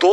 2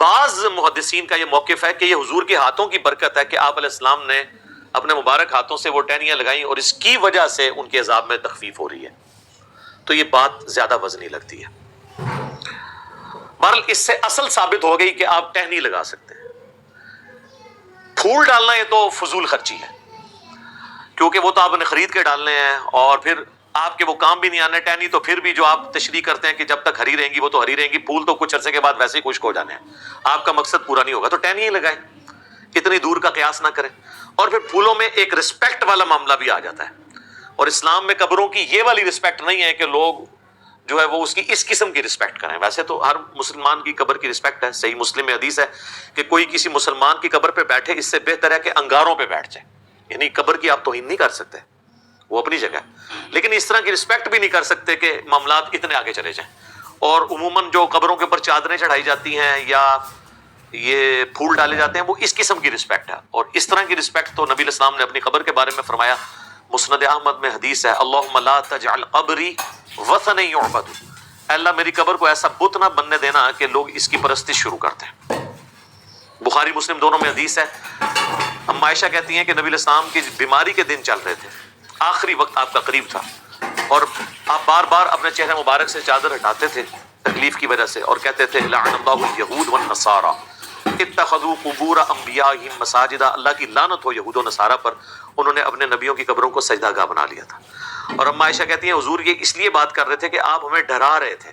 بعض محدثین کا یہ موقف ہے کہ یہ حضور کے ہاتھوں کی برکت ہے کہ آپ علیہ السلام نے اپنے مبارک ہاتھوں سے وہ ٹہنیاں لگائیں اور اس کی وجہ سے ان کے عذاب میں تخفیف ہو رہی ہے. تو یہ بات زیادہ وزنی لگتی ہے. بہرحال اس سے اصل ثابت ہو گئی کہ آپ ٹہنی لگا سکتے ہیں. پھول ڈالنا یہ تو فضول خرچی ہے, کیونکہ وہ تو آپ نے خرید کے ڈالنے ہیں اور پھر آپ کے وہ کام بھی نہیں آنے. ٹہنی تو پھر بھی جو آپ تشریح کرتے ہیں کہ جب تک ہری رہیں گی وہ تو ہری رہیں گی, پھول تو کچھ عرصے کے بعد ویسے ہی خشک ہو جانے ہیں, آپ کا مقصد پورا نہیں ہوگا. تو ٹہنی ہی لگائیں, اتنی دور کا قیاس نہ کریں. اور پھر پھولوں میں ایک رسپیکٹ والا معاملہ بھی آ جاتا ہے, اور اسلام میں قبروں کی یہ والی رسپیکٹ نہیں ہے کہ لوگ جو ہے وہ اس کی اس قسم کی رسپیکٹ کریں. ویسے تو ہر مسلمان کی قبر کی رسپیکٹ ہے. صحیح مسلم میں حدیث ہے کہ کوئی کسی مسلمان کی قبر پہ بیٹھے اس سے بہتر ہے کہ انگاروں پہ بیٹھ جائے. یعنی قبر کی آپ توہین نہیں کر سکتے, وہ اپنی جگہ ہے, لیکن اس طرح کی رسپیکٹ بھی نہیں کر سکتے کہ معاملات اتنے آگے چلے جائیں. اور عموماً جو قبروں کے اوپر چادریں چڑھائی جاتی ہیں یا یہ پھول ڈالے جاتے ہیں وہ اس قسم کی رسپیکٹ ہے. اور اس طرح کی رسپیکٹ تو نبی علیہ السلام نے اپنی قبر کے بارے میں فرمایا. مسند احمد میں حدیث ہے, اللہم لا تجعل قبری وثنا یعبد, اے اللہ میری قبر کو ایسا بت نہ بننے دینا کہ لوگ اس کی پرستش شروع کرتے ہیں. بخاری مسلم دونوں میں حدیث ہے. اما عائشہ کہتی ہیں کہ نبی علیہ السلام کی بیماری کے دن چل رہے تھے, آخری وقت آپ کا قریب تھا, اور آپ بار بار اپنے چہرے مبارک سے چادر ہٹاتے تھے تکلیف کی وجہ سے, اور کہتے تھے لعن اللہ الیہود والنصارى اتخذوا قبور انبیائہم مساجدا, اللہ کی لعنت ہو یہود و نصارہ پر, انہوں نے اپنے نبیوں کی قبروں کو سجدہ گاہ بنا لیا تھا. اور اما عائشہ کہتی ہیں حضور یہ اس لیے بات کر رہے تھے کہ آپ ہمیں ڈرا رہے تھے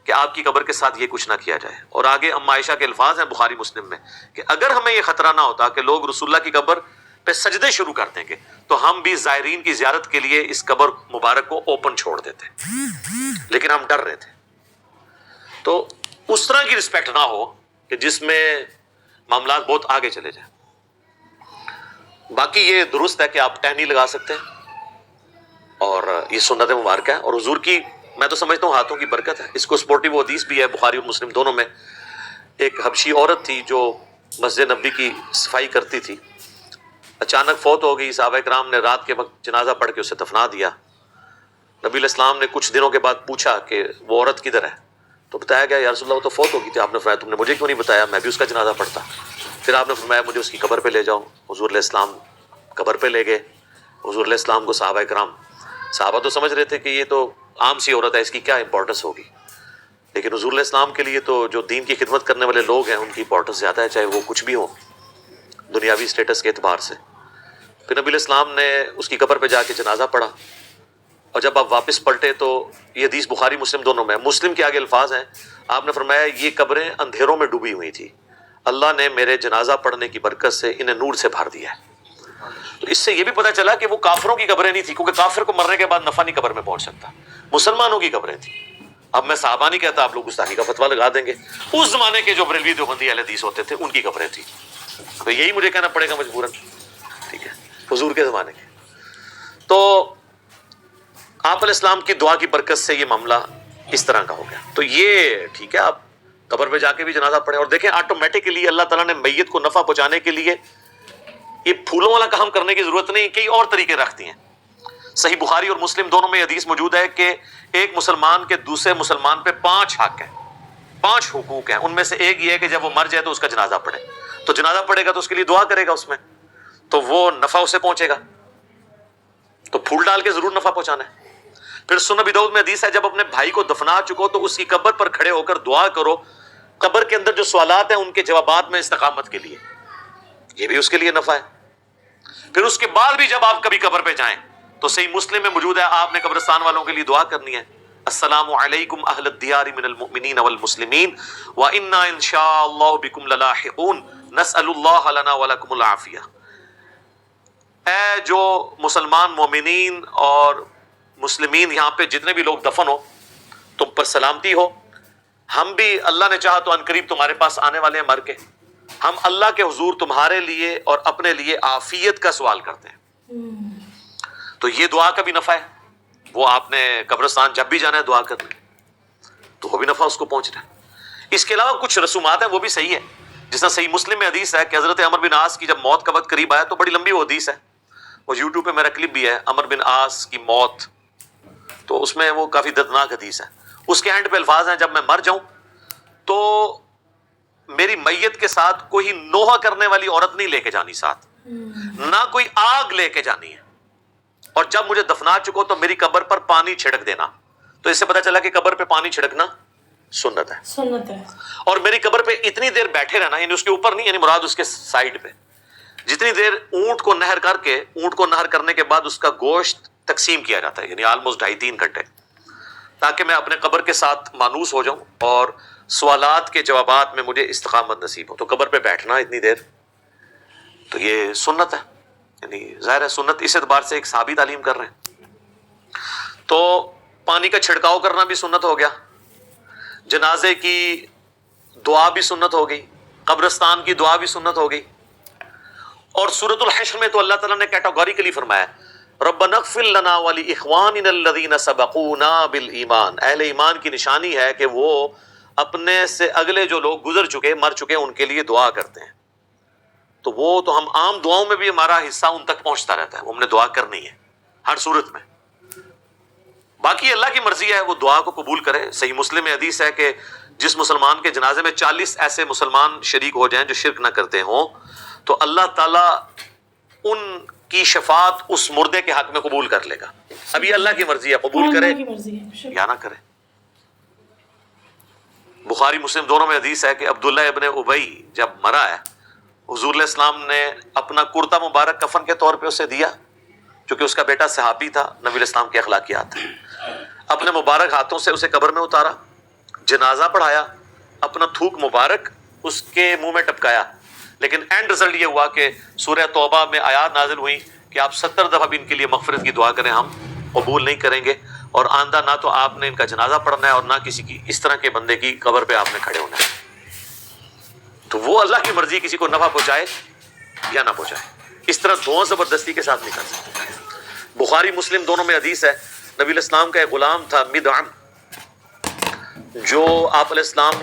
کہ آپ کی قبر کے ساتھ یہ کچھ نہ کیا جائے. اور آگے اما عائشہ کے الفاظ ہیں بخاری مسلم میں کہ اگر ہمیں یہ خطرہ نہ ہوتا کہ لوگ رسول اللہ کی قبر پہ سجدے شروع کر دیں گے تو ہم بھی زائرین کی زیارت کے لیے اس قبر مبارک کو اوپن چھوڑ دیتے, لیکن ہم ڈر رہے تھے. تو اس طرح کی رسپیکٹ نہ ہو کہ جس میں معاملات بہت آگے چلے جائیں. باقی یہ درست ہے کہ آپ ٹہنی لگا سکتے ہیں اور یہ سنت مبارکہ ہے, اور حضور کی میں تو سمجھتا ہوں ہاتھوں کی برکت ہے. اس کو سپورٹیو حدیث بھی ہے بخاری اور مسلم دونوں میں. ایک حبشی عورت تھی جو مسجد نبی کی صفائی کرتی تھی, اچانک فوت ہو گئی. صحابہ کرام نے رات کے وقت جنازہ پڑھ کے اسے دفنا دیا. نبی علیہ السلام نے کچھ دنوں کے بعد پوچھا کہ وہ عورت کدھر ہے, تو بتایا گیا یا رسول اللہ وہ تو فوت ہو گئی تھی. آپ نے فرمایا تم نے مجھے کیوں نہیں بتایا, میں بھی اس کا جنازہ پڑھتا. پھر آپ نے فرمایا مجھے اس کی قبر پہ لے جاؤ. حضور علیہ السلام قبر پہ لے گئے. حضور علیہ السلام کو صحابہ تو سمجھ رہے تھے کہ یہ تو عام سی عورت ہے, اس کی کیا امپورٹنس ہوگی, لیکن حضور علیہ السلام کے لیے تو جو دین کی خدمت کرنے والے لوگ ہیں ان کی امپورٹنس زیادہ ہے, چاہے وہ کچھ بھی ہو دنیاوی اسٹیٹس کے اعتبار سے. پھر نبی علیہ السلام نے اس کی قبر پہ جا کے جنازہ پڑھا, اور جب آپ واپس پلٹے تو یہ حدیث بخاری مسلم دونوں میں. مسلم کے آگے الفاظ ہیں, آپ نے فرمایا یہ قبریں اندھیروں میں ڈوبی ہوئی تھی, اللہ نے میرے جنازہ پڑھنے کی برکت سے انہیں نور سے بھر دیا ہے. تو اس سے یہ بھی پتہ چلا کہ وہ کافروں کی قبریں نہیں تھی, کیونکہ کافر کو مرنے کے بعد نفع نہیں قبر میں پہنچ سکتا, مسلمانوں کی قبریں تھیں. اب میں صحابہ نہیں کہتا, آپ لوگ گستاخی کا فتویٰ لگا دیں گے. اس زمانے کے جو بریلوی دیوبندی اہل حدیث ہوتے تھے ان کی قبریں تھیں. تو یہی مجھے کہنا پڑے گا مجبوراً, ٹھیک ہے, حضور کے زمانے کے. تو آپ علیہ السلام کی دعا کی برکت سے یہ معاملہ اس طرح کا ہو گیا. تو یہ ٹھیک ہے, آپ قبر پہ جا کے بھی جنازہ پڑھیں. اور دیکھیں آٹومیٹکلی اللہ تعالیٰ نے میت کو نفع پہنچانے کے لیے یہ پھولوں والا کام کرنے کی ضرورت نہیں, کئی اور طریقے رکھتی ہیں. صحیح بخاری اور مسلم دونوں میں حدیث موجود ہے کہ ایک مسلمان کے دوسرے مسلمان پہ 5 حق ہیں, 5 حقوق ہیں. ان میں سے ایک یہ ہے کہ جب وہ مر جائے تو اس کا جنازہ پڑھے. تو جنازہ پڑھے گا تو اس کے لیے دعا کرے گا اس میں, تو وہ نفع اسے پہنچے گا. تو پھول ڈال کے ضرور نفع پہنچانا ہے. پھر سنن ابی داؤد میں حدیث ہے جب اپنے بھائی کو دفنا چکو تو اس کی قبر پر کھڑے ہو کر دعا کرو, قبر کے اندر جو سوالات ہیں ان کے جوابات میں استقامت کے لیے, یہ بھی اس کے لیے نفع ہے. پھر اس کے بعد بھی جب آپ کبھی قبر پہ جائیں تو صحیح مسلم میں موجود ہے آپ نے قبرستان والوں کے لیے دعا کرنی ہے, السلام علیکم اہل الدیار من المؤمنین والمسلمین وانا ان شاء اللہ بکم للاحقون نسأل اللہ لنا ولکم العافیہ. اے جو مسلمان مومنین اور مسلمین یہاں پہ جتنے بھی لوگ دفن ہو, تم پر سلامتی ہو. ہم بھی اللہ نے چاہا تو عنقریب تمہارے پاس آنے والے ہیں مر کے. ہم اللہ کے حضور تمہارے لیے اور اپنے لیے عافیت کا سوال کرتے ہیں. تو یہ دعا کا بھی نفع ہے. وہ آپ نے قبرستان جب بھی جانا ہے دعا کرنا ہے تو وہ بھی نفع اس کو پہنچ رہا ہے. اس کے علاوہ کچھ رسومات ہیں وہ بھی صحیح ہے. جس طرح صحیح مسلم میں حدیث ہے کہ حضرت عمر بن عاص کی جب موت کا وقت قریب آیا تو بڑی لمبی وہ حدیث ہے, وہ یوٹیوب پہ میرا کلپ بھی ہے, عمر بن عاص کی موت. تو اس میں وہ کافی دردناک حدیث ہے. اس کے اینڈ پہ الفاظ ہیں جب میں مر جاؤں تو میری میت کے ساتھ کوئی نوحہ کرنے والی عورت نہیں لے کے جانی ساتھ، نہ کوئی آگ لے کے جانی ہے، اور جب مجھے دفنا چکو تو میری قبر پر پانی چھڑک دینا۔ تو اس سے پتہ چلا کہ قبر پہ پانی چھڑکنا سنت ہے، سنت ہے۔ اور میری قبر پہ اتنی دیر بیٹھے رہنا، یعنی اس کے اوپر نہیں، یعنی مراد اس کے سائیڈ پہ، جتنی دیر اونٹ کو نہر کر کے، اونٹ کو نہر کرنے کے بعد اس کا گوشت تقسیم کیا جاتا ہے، یعنی آلموسٹ 2.5-3 گھنٹے، تاکہ میں اپنے قبر کے ساتھ مانوس ہو جاؤں اور سوالات کے جوابات میں مجھے استقامت نصیب ہو۔ تو قبر پہ بیٹھنا اتنی دیر، تو یہ سنت ہے، یعنی ظاہر ہے سنت اس اعتبار سے ایک صحابی تعلیم کر رہے ہیں۔ تو پانی کا چھڑکاؤ کرنا بھی سنت ہو گیا، جنازے کی دعا بھی سنت ہو گئی، قبرستان کی دعا بھی سنت ہو گئی۔ اور سورۃ الحشر میں تو اللہ تعالیٰ نے کیٹاگوریکلی فرمایا ربنا اغفر لنا ولاخواننا الذین سبقونا بالایمان، اہل ایمان کی نشانی ہے کہ وہ اپنے سے اگلے جو لوگ گزر چکے، مر چکے، ان کے لیے دعا کرتے ہیں۔ تو وہ تو ہم عام دعاؤں میں بھی ہمارا حصہ ان تک پہنچتا رہتا ہے، وہ ہم نے دعا کرنی ہے ہر صورت میں۔ باقی اللہ کی مرضی ہے، وہ دعا کو قبول کرے۔ صحیح مسلم میں حدیث ہے کہ جس مسلمان کے جنازے میں 40 ایسے مسلمان شریک ہو جائیں جو شرک نہ کرتے ہوں، تو اللہ تعالیٰ ان کی شفاعت اس مردے کے حق میں قبول کر لے گا۔ اب یہ اللہ کی مرضی ہے، قبول کرے یا نہ کرے۔ بخاری مسلم دونوں میں حدیث ہے کہ عبداللہ ابن ابی جب مرا ہے، حضور علیہ السلام نے اپنا کرتا مبارک کفن کے طور پہ اسے دیا، چونکہ اس کا بیٹا صحابی تھا، نبی علیہ السلام کے اخلاقیات تھے۔ اپنے مبارک ہاتھوں سے اسے قبر میں اتارا، جنازہ پڑھایا، اپنا تھوک مبارک اس کے منہ میں ٹپکایا، لیکن اینڈ رزلٹ یہ ہوا کہ سورہ توبہ میں آیات نازل ہوئی کہ آپ 70 دفعہ بھی ان کے لیے مغفرت کی دعا کریں، ہم قبول نہیں کریں گے، اور آئندہ نہ تو آپ نے ان کا جنازہ پڑھنا ہے اور نہ کسی کی اس طرح کے بندے کی قبر پہ آپ نے کھڑے ہونا ہے۔ تو وہ اللہ کی مرضی کسی کو نفع پہنچائے یا نہ پہنچائے، اس طرح دعا زبردستی کے ساتھ نہیں کر سکتے۔ بخاری مسلم دونوں میں حدیث ہے، نبی علیہ السلام کا ایک غلام تھا مدعم، جو آپ علیہ السلام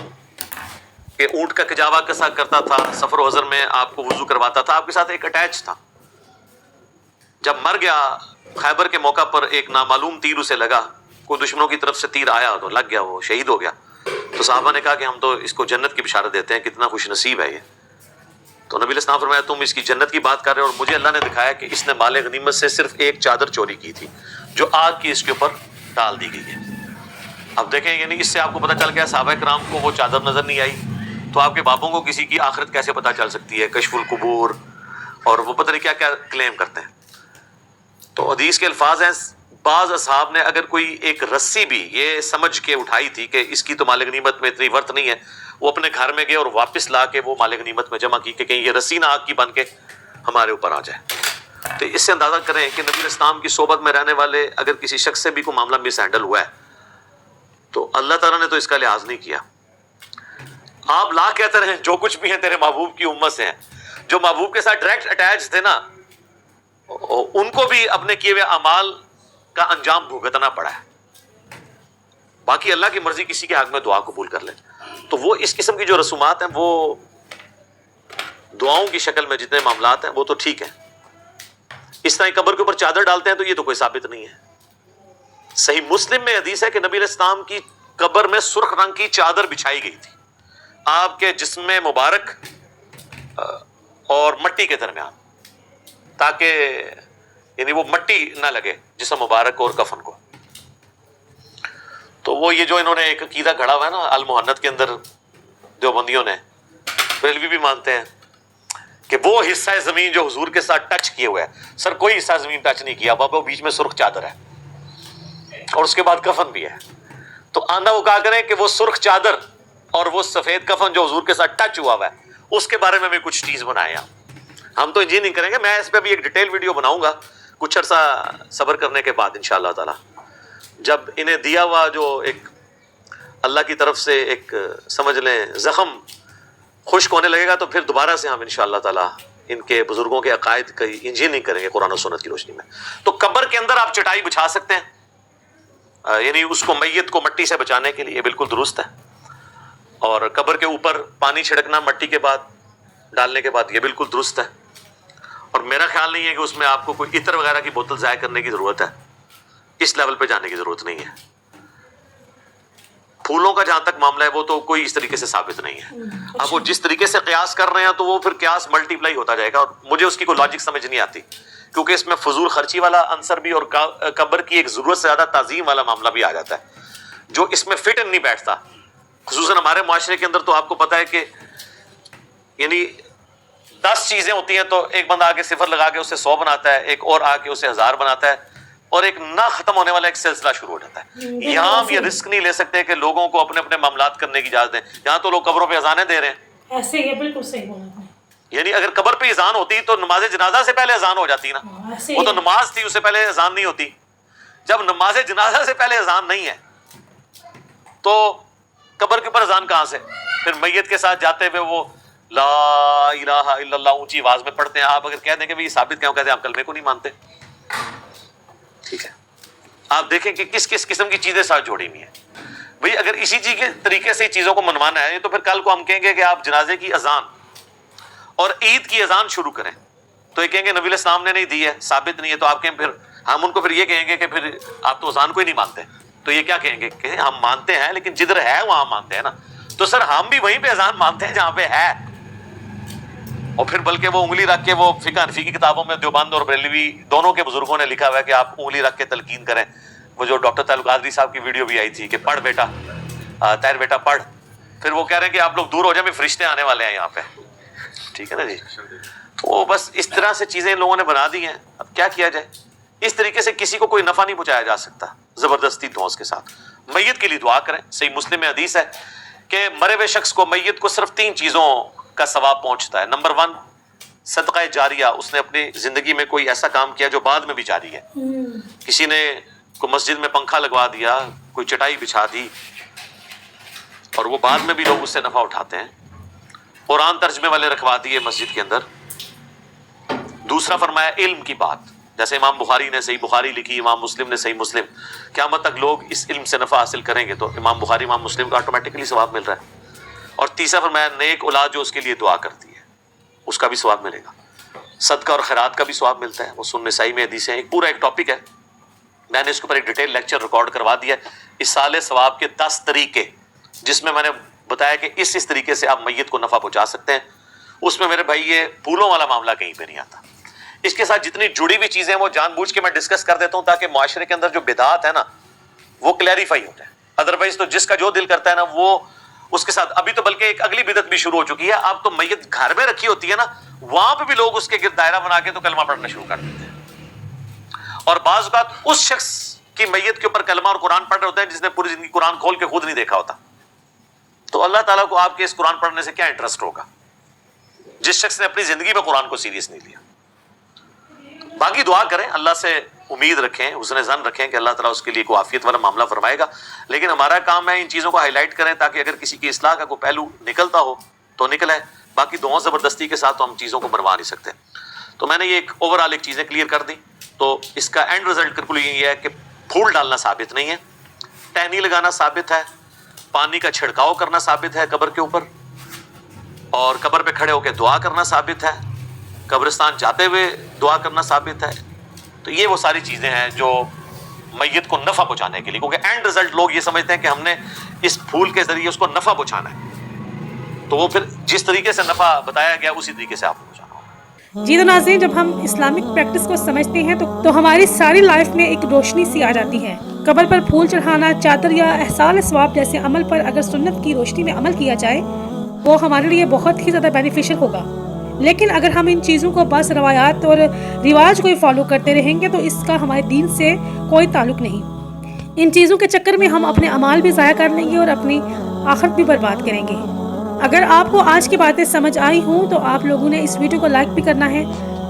کہ اونٹ کا کجاوا کسا کرتا تھا، سفر و حضر میں آپ کو وضو کرواتا تھا، آپ کے ساتھ ایک اٹیچ تھا۔ جب مر گیا خیبر کے موقع پر ایک نامعلوم تیر اسے لگا، کوئی دشمنوں کی طرف سے تیر آیا تو لگ گیا، وہ شہید ہو گیا۔ تو صحابہ نے کہا کہ ہم تو اس کو جنت کی بشارت دیتے ہیں، کتنا خوش نصیب ہے یہ۔ تو نبی علیہ السلام فرمایا تم اس کی جنت کی بات کر رہے ہو، اور مجھے اللہ نے دکھایا کہ اس نے مال غنیمت سے صرف ایک چادر چوری کی تھی جو آگ کی اس کے اوپر ڈال دی گئی ہے۔ اب دیکھیں، یعنی اس سے آپ کو پتہ چل گیا صحابہ کرام کو وہ چادر نظر نہیں آئی، تو آپ کے باپوں کو کسی کی آخرت کیسے پتہ چل سکتی ہے؟ کشف القبور اور وہ پتہ نہیں کیا کیا کلیم کرتے ہیں۔ تو حدیث کے الفاظ ہیں، بعض اصحاب نے اگر کوئی ایک رسی بھی یہ سمجھ کے اٹھائی تھی کہ اس کی تو مال غنیمت میں اتنی ورت نہیں ہے، وہ اپنے گھر میں گئے اور واپس لا کے وہ مال غنیمت میں جمع کی کہ کہیں یہ رسی نہ آگ کی بن کے ہمارے اوپر آ جائے۔ تو اس سے اندازہ کریں کہ نبی علیہ السلام کی صحبت میں رہنے والے اگر کسی شخص سے بھی کوئی معاملہ مس ہینڈل ہوا ہے تو اللہ تعالیٰ نے تو اس کا لحاظ نہیں کیا۔ آپ لا کہتے رہیں جو کچھ بھی ہیں تیرے محبوب کی امت سے ہیں، جو محبوب کے ساتھ ڈائریکٹ اٹیچ تھے نا، ان کو بھی اپنے کیے ہوئے اعمال کا انجام بھگتنا پڑا ہے۔ باقی اللہ کی مرضی کسی کے حق میں دعا قبول کر لے، تو وہ اس قسم کی جو رسومات ہیں وہ دعاؤں کی شکل میں جتنے معاملات ہیں وہ تو ٹھیک ہیں۔ اس طرح قبر کے اوپر چادر ڈالتے ہیں تو یہ تو کوئی ثابت نہیں ہے۔ صحیح مسلم میں حدیث ہے کہ نبی علیہ السلام کی قبر میں سرخ رنگ کی چادر بچھائی گئی تھی، آپ کے جسم مبارک اور مٹی کے درمیان، تاکہ یعنی وہ مٹی نہ لگے جسم مبارک اور کفن کو۔ تو وہ یہ جو انہوں نے ایک عقیدہ گھڑا ہوا ہے نا المحنت کے اندر، دیوبندیوں نے، بریلوی بھی مانتے ہیں کہ وہ حصہ زمین جو حضور کے ساتھ ٹچ کیے ہوئے ہے، سر کوئی حصہ زمین ٹچ نہیں کیا، وہ بیچ میں سرخ چادر ہے اور اس کے بعد کفن بھی ہے۔ تو آندہ وہ کہا کریں کہ وہ سرخ چادر اور وہ سفید کفن جو حضور کے ساتھ ٹچ ہوا ہوا ہے، اس کے بارے میں بھی کچھ چیز بنائے ہیں۔ ہم تو انجین نہیں کریں گے، میں اس پہ بھی ایک ڈیٹیل ویڈیو بناؤں گا کچھ عرصہ صبر کرنے کے بعد انشاءاللہ تعالی، جب انہیں دیا ہوا جو ایک اللہ کی طرف سے ایک سمجھ لیں زخم خشک ہونے لگے گا، تو پھر دوبارہ سے ہم انشاءاللہ تعالی ان کے بزرگوں کے عقائد کی انجینئرنگ کریں گے قرآن و سنت کی روشنی میں۔ تو قبر کے اندر آپ چٹائی بچھا سکتے ہیں، یعنی اس کو میت کو مٹی سے بچانے کے لیے، یہ بالکل درست ہے۔ اور قبر کے اوپر پانی چھڑکنا مٹی کے بعد ڈالنے کے بعد، یہ بالکل درست ہے۔ اور میرا خیال نہیں ہے کہ اس میں آپ کو کوئی عطر وغیرہ کی بوتل ضائع کرنے کی ضرورت ہے، اس لیول پہ جانے کی ضرورت نہیں ہے۔ پھولوں کا جہاں تک معاملہ ہے وہ تو کوئی اس طریقے سے ثابت نہیں ہے. اب وہ جس طریقے سے قیاس کر رہے ہیں تو وہ پھر قیاس ملٹیپلائی ہوتا جائے گا, اور مجھے اس کی کوئی لاجک سمجھ نہیں آتی, کیونکہ اس میں فضول خرچی والا عنصر بھی اور قبر کی ایک ضرورت سے زیادہ تعظیم والا معاملہ بھی آ جاتا ہے, جو اس میں فٹ نہیں بیٹھتا. خصوصاً ہمارے معاشرے کے اندر تو آپ کو پتا ہے کہ یعنی 10 چیزیں ہوتی ہیں تو ایک بندہ آ کے صفر لگا کے اسے 100 بناتا ہے, ایک اور آ کے اسے 1000 بناتا ہے, اور ایک نہ ختم ہونے والا ایک سلسلہ شروع ہو جاتا ہے. یہاں ہم یہ رسک نہیں لے سکتے کہ لوگوں کو اپنے اپنے معاملات کرنے کی اجازت دیں. یہاں تو لوگ قبروں پہ اذانیں دے رہے ہیں. ایسے ہی بالکل صحیح بولا. یعنی اگر قبر پہ اذان ہوتی تو نماز جنازہ سے پہلے اذان ہو جاتی نا, وہ تو نماز تھی, اس سے پہلے اذان نہیں ہوتی. جب نماز جنازہ سے پہلے اذان نہیں ہے تو قبر کے اوپر اذان کہاں سے؟ پھر میت کے ساتھ جاتے ہوئے وہ لا الہ الا اللہ اونچی آواز میں پڑھتے ہیں. آپ اگر کہہ دیں کہ یہ ثابت کیوں کہتے ہیں, آپ کلمے کو نہیں مانتے. ٹھیک ہے, آپ دیکھیں کہ کس کس قسم کی چیزیں ساتھ جوڑی ہوئی ہیں. بھئی اگر اسی چیز کے طریقے سے چیزوں کو منوانا ہے تو پھر کل کو ہم کہیں گے کہ آپ جنازے کی اذان اور عید کی اذان شروع کریں, تو یہ کہیں گے نبی علیہ السلام نے نہیں دی ہے, ثابت نہیں ہے. تو آپ کہیں پھر ہم ان کو پھر یہ کہیں گے کہ پھر آپ تو اذان کو ہی نہیں مانتے. تو یہ کیا کہیں گے کہ ہم مانتے ہیں لیکن جدھر ہے وہاں مانتے ہیں نا. تو سر ہم بھی وہیں پہ اذان مانتے ہیں جہاں پہ ہے, اور پھر بلکہ وہ انگلی رکھ کے وہ فقہ حنفی کی کتابوں میں دیوبند اور بریلوی دونوں کے بزرگوں نے لکھا ہوا ہے کہ آپ انگلی رکھ کے تلقین کریں. وہ جو ڈاکٹر تعلق قادری صاحب کی ویڈیو بھی آئی تھی کہ پڑھ بیٹا, طاہر بیٹا پڑھ, پھر وہ کہہ رہے ہیں کہ آپ لوگ دور ہو جائیں, فرشتے آنے والے ہیں یہاں پہ. ٹھیک ہے نا جی. تو بس اس طرح سے چیزیں ان لوگوں نے بنا دی ہیں. اب کیا کیا جائے؟ اس طریقے سے کسی کو کوئی نفع نہیں پہنچایا جا سکتا زبردستی دھونس کے ساتھ. میت کے لیے دعا کریں. صحیح مسلم میں حدیث ہے کہ مرے ہوئے شخص کو, میت کو صرف 3 چیزوں کا ثواب پہنچتا ہے. نمبر 1 صدقہ جاریہ, اس نے اپنی زندگی میں کوئی ایسا کام کیا جو بعد میں بھی جاری ہے. کسی نے کوئی مسجد میں پنکھا لگوا دیا, کوئی چٹائی بچھا دی, اور وہ بعد میں بھی لوگ اس سے نفع اٹھاتے ہیں. قرآن ترجمے والے رکھوا دیے مسجد کے اندر. دوسرا فرمایا علم کی بات, جیسے امام بخاری نے صحیح بخاری لکھی, امام مسلم نے صحیح مسلم. قیامت تک لوگ اس علم سے نفع حاصل کریں گے تو امام بخاری امام مسلم کا آٹومیٹکلی ثواب مل رہا ہے. اور تیسرا فرمایا نیک اولاد جو اس کے لیے دعا کرتی ہے اس کا بھی ثواب ملے گا. صدقہ اور خیرات کا بھی ثواب ملتا ہے. وہ سنن نسائی میں حدیث ہے. ایک پورا ایک ٹاپک ہے, میں نے اس کے اوپر ایک ڈیٹیل لیکچر ریکارڈ کروا دیا ہے, اصال ثواب کے 10 طریقے, جس میں نے بتایا کہ اس طریقے سے آپ میت کو نفع پہنچا سکتے ہیں. اس میں میرے بھائی یہ پھولوں والا معاملہ کہیں پہ نہیں آتا. اس کے ساتھ جتنی جڑی ہوئی چیزیں وہ جان بوجھ کے میں ڈسکس کر دیتا ہوں تاکہ معاشرے کے اندر جو بدعات ہے نا وہ کلیریفائی ہو جائے. ادروائز تو جس کا جو دل کرتا ہے نا وہ اس کے ساتھ. ابھی تو بلکہ ایک اگلی بدعت بھی شروع ہو چکی ہے. اب تو میت گھر میں رکھی ہوتی ہے نا, وہاں پہ بھی لوگ اس کے گرد دائرہ بنا کے تو کلمہ پڑھنا شروع کر دیتے ہیں. اور بعض اوقات اس شخص کی میت کے اوپر کلمہ اور قرآن پڑھ رہے ہوتے ہیں جس نے پوری زندگی قرآن کھول کے خود نہیں دیکھا ہوتا. تو اللہ تعالیٰ کو آپ کے اس قرآن پڑھنے سے کیا انٹرسٹ ہوگا جس شخص نے اپنی زندگی میں قرآن کو سیریس نہیں لیا. باقی دعا کریں, اللہ سے امید رکھیں, حسن ظن رکھیں کہ اللہ تعالیٰ اس کے لیے کوئی عافیت والا معاملہ فرمائے گا. لیکن ہمارا کام ہے ان چیزوں کو ہائی لائٹ کریں تاکہ اگر کسی کی اصلاح کا کوئی پہلو نکلتا ہو تو نکلے. باقی دعاؤں زبردستی کے ساتھ تو ہم چیزوں کو بنوا نہیں سکتے. تو میں نے یہ ایک اوور آل ایک چیزیں کلیئر کر دی. تو اس کا اینڈ رزلٹ بالکل یہ ہے کہ پھول ڈالنا ثابت نہیں ہے, ٹہنی لگانا ثابت ہے, پانی کا چھڑکاؤ کرنا ثابت ہے قبر کے اوپر, اور قبر پہ کھڑے ہو کے دعا کرنا ثابت ہے, قبرستان جاتے ہوئے دعا کرنا ثابت ہے. تو یہ وہ ساری چیزیں ہیں جو میت کو نفع پہنچانے کے لیے, کیونکہ اینڈ رزلٹ لوگ یہ سمجھتے ہیں کہ ہم نے اس پھول کے ذریعے اس کو نفع پہنچانا ہے, تو وہ پھر جس طریقے سے نفع بتایا گیا اسی طریقے سے آپ کو پہنچانا ہوگا. جی تو ناظرین, جب ہم اسلامک پریکٹس کو سمجھتے ہیں تو ہماری ساری لائف میں ایک روشنی سی آ جاتی ہے. قبر پر پھول چڑھانا, چادر یا احسال ثواب جیسے عمل پر اگر سنت کی روشنی میں عمل کیا جائے وہ ہمارے لیے بہت ہی زیادہ بینیفیشل ہوگا. لیکن اگر ہم ان چیزوں کو بس روایات اور رواج کو ہی فالو کرتے رہیں گے تو اس کا ہمارے دین سے کوئی تعلق نہیں. ان چیزوں کے چکر میں ہم اپنے اعمال بھی ضائع کر لیں گے اور اپنی آخرت بھی برباد کریں گے. اگر آپ کو آج کی باتیں سمجھ آئی ہوں تو آپ لوگوں نے اس ویڈیو کو لائک بھی کرنا ہے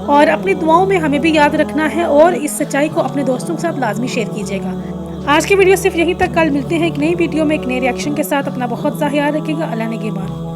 اور اپنی دعاؤں میں ہمیں بھی یاد رکھنا ہے, اور اس سچائی کو اپنے دوستوں کے ساتھ لازمی شیئر کیجیے گا. آج کی ویڈیو صرف یہیں تک. کل ملتے ہیں ایک نئی ویڈیو میں ایک نئے ریئیکشن کے ساتھ. اپنا بہت خیال رکھیے گا. اللہ نگہبان.